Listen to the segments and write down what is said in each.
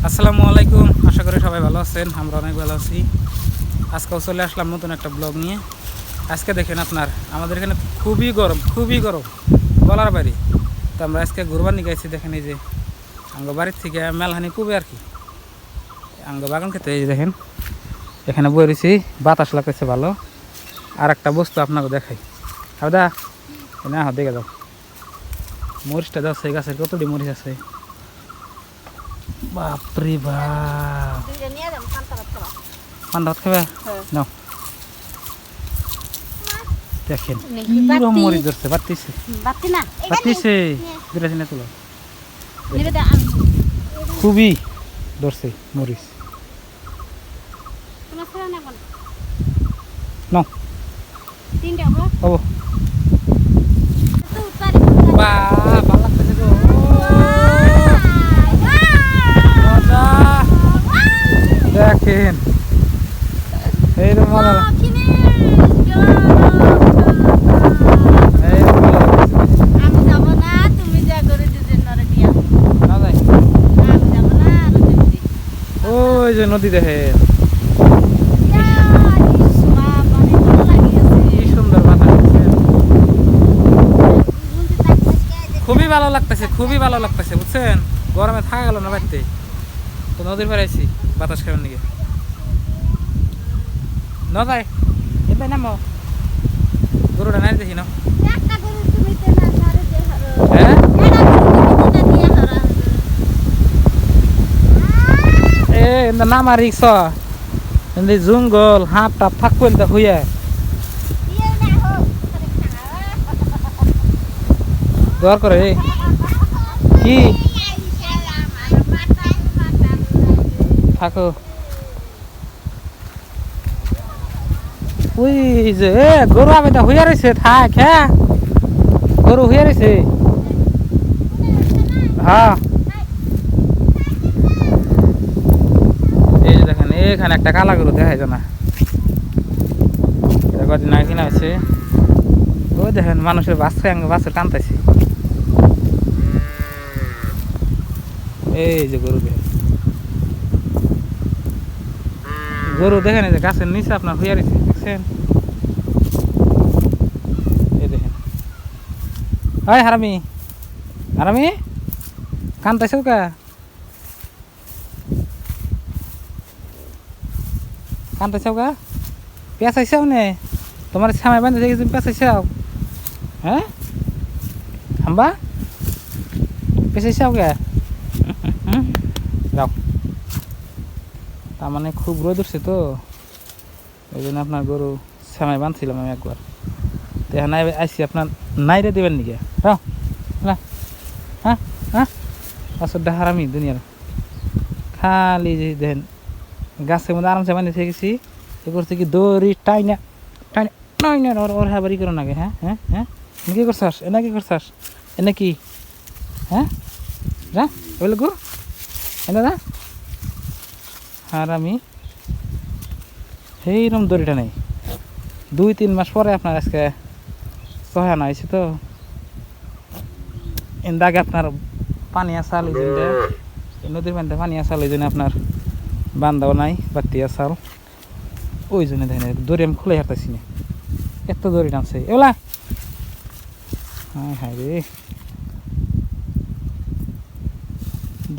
আসসালামু আলাইকুম, আশা করি সবাই ভালো আছেন। আমরা অনেক ভালো আছি। আজকেও চলে আসলাম নতুন একটা ব্লগ নিয়ে। আজকে দেখেন আপনার আমাদের এখানে খুবই গরম বলার বাড়ি। তো আমরা আজকে ঘুরবার নিয়ে গেছি। দেখেন এই যে আঙ্গ বাড়ির থেকে মেলহানি পুবে আর কি আঙ্গ বাগান খেতে। এই দেখেন এখানে বই রয়েছি, বাতাস লাগতেছে ভালো। আর একটা বস্তু আপনাকে দেখাই। দা না দেখে দাও, মরিচটা দাও। সেই গাছের কতটি মরিচ আছে, বাপরে বাপ। পান্তা ভাত খাবে নাও। দেখেন কিরম মরিচ ধরছে, বাতিছে বিরাছি না তুলো, খুবই ধরছে মরিচ। নাও হবো। ভালো লাগতেছে গো, দেখেন এইরকম ভালো ওই যে নদী দেখেন কি সুন্দর বাতাস, খুবই ভালো লাগতেছে বুঝছেন। গরমে থাকা গেল না বাড়িতে, তো নদীর পাড়ে আছি বাতাস খাবেন নাকি ন যায় এবার নামো। গরুটা নাই দেখি না, নামা রিক্স জঙ্গল হাঁপ টাপ থাকবো হইয়া দর করে কি থাকো। ওই যে গরু আবেদা হইয়া রয়েছে, থাক। হ্যাঁ গরু হইয়া রয়েছে, হ্যাঁ। এই যে দেখেন এখানে একটা কালা গরু দেখা যায় না, কদিন আগে কিনা হয়েছে। ওই দেখেন মানুষের বাচ্চার কান্তাইছে। এই যে গরু দেখেন, গরু দেখেন এই যে গাছের নিচে আপনার হইয়া রয়েছে, দেখছেন। এই দেখেন হাই হারামি কান্তাইছে কা কান্তাইছাও গা পেঁচাইছাও নে তোমার সামাই বান্ধে দেখি তুমি পেঁচাইছাও। হ্যাঁ হাম্বা পেঁচাইছাও গা যাও। তার মানে খুব রোদ উঠছে তো, ওই জন্য আপনার গরু সামাই বাঁধছিলাম আমি একবার। তো এখানে আইসি আপনার নাইরে দেবেন নাকি হ্যাঁ হ্যাঁ হ্যাঁ আসলে হারামি দুনিয়ার। খালি যে দেখেন গাছের মধ্যে আরামসে বানিয়ে থেকে গেছি, এ করছে কি দড়ি টাইনা ওর হ্যাঁ বাড়ি করো নাকি। হ্যাঁ হ্যাঁ হ্যাঁ কি করছাস এনে, কি করছাস এনে কি? হ্যাঁ যা ওই লোক এনে না। আর আমি সেইরকম দড়িটা নেই, 2-3 মাস পরে আপনার আজকে সহায়না হয়েছে। তো এর আগে আপনার পানি আসাল, এই নদীর পানিতে পানি আসাল, ওই জন্য আপনার বান্ধাও নাই বাতি আসাল, ওই জন্য দেখেন দড়ি আমি খুলে হারতেছি না, এত দড়ি টানছে এগুলা। হ্যাঁ হ্যাঁ রে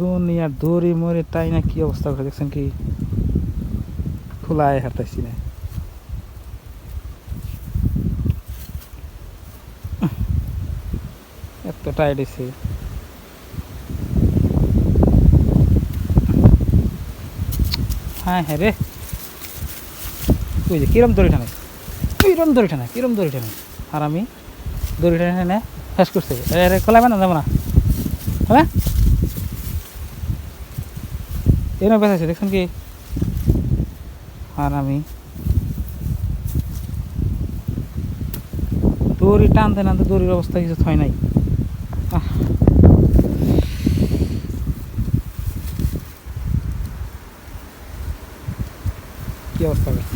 দুনিয়ার দড়ি মরে তাই না, কি অবস্থা করে দেখছেন কি, খোলায় হারতেছি না। এত টাইট হয়েছে। হ্যাঁ হ্যাঁ রে ওই যে কিরম দড়ি টানে আর আমি দড়ি টানে শেষ করছি। খোলাবে না যাবো না, হ্যাঁ এরকম বেঁচেছে দেখছেন কি। আর আমি দড়ি টানতে টানতে দড়ির অবস্থা কিছু হয় নাই। কি অবস্থা করছে,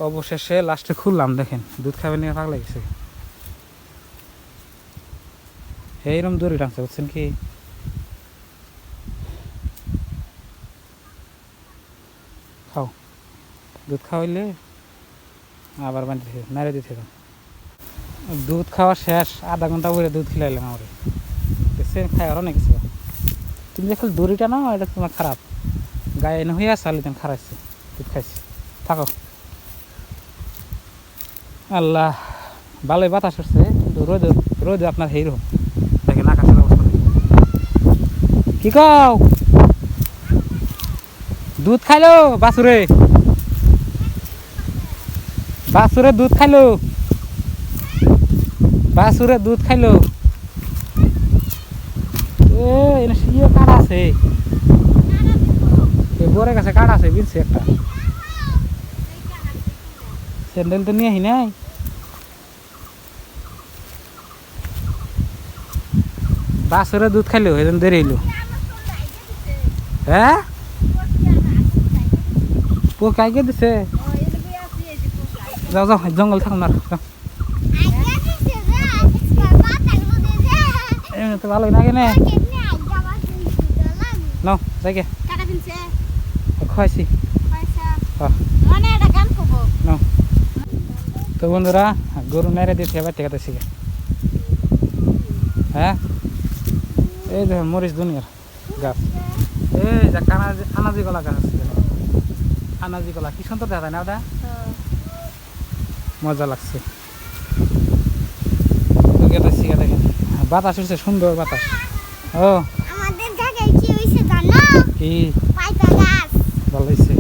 অবশেষে লাস্টে খুললাম। দেখেন দুধ খাবে নিয়ে পাগলা গেছে, এইরকম দড়ি টানছে বুঝছেন কি। খাও দুধ খাওয়াইলে আবার বানিয়ে নাড়ে দিতে দাও দুধ খাওয়া শেষ আধা ঘন্টা পরে দুধ খিলাইলাম আমার সে খাই আরও নাকি তুমি যে খালি দড়িটা না এটা তোমার খারাপ গায়ে এনে হইয়া চালি তেমন খারাইছে দুধ খাইছি থাকো আল্লাহ ভালোই বাতাস উঠছে কিন্তু রোদে আপনার হেইরকম দেখেন আকাশের অবস্থা কি কও দুধ খাইলো বাছুরে বাছুরে দুধ খাইলো বাছুরে দুধ খাইলো এনে সিও কাঠ আছে বরে কাছে কাঠ আছে বুঝছি একটা স্যান্ডেল তো নিয়ে আহি নাই বাছুরে দুধ খাইলো এজন দেরি হইলো হ্যাঁ পোক আগে দিছে যাও যাও জঙ্গল থাকুন আর এমনি তো ভালোই লাগে না নাও যাই গে খাইছি তো বন্ধুরা গরু নেড়ে দিতে হবে টেকাতে শিখে হ্যাঁ এই দেখুন মরিচ দুনিয়ার গাছ এই যে আনাজি কলা গাছ আছে আনাজি কলা কি সুন্দর দেখা যায় না ওটা মজা লাগছে শিখে দেখেন বাতাস উঠছে সুন্দর বাতাস ও আমাদের জায়গায় কি হইছে জানো কি পাইপা গাছ ভালো হয়েছে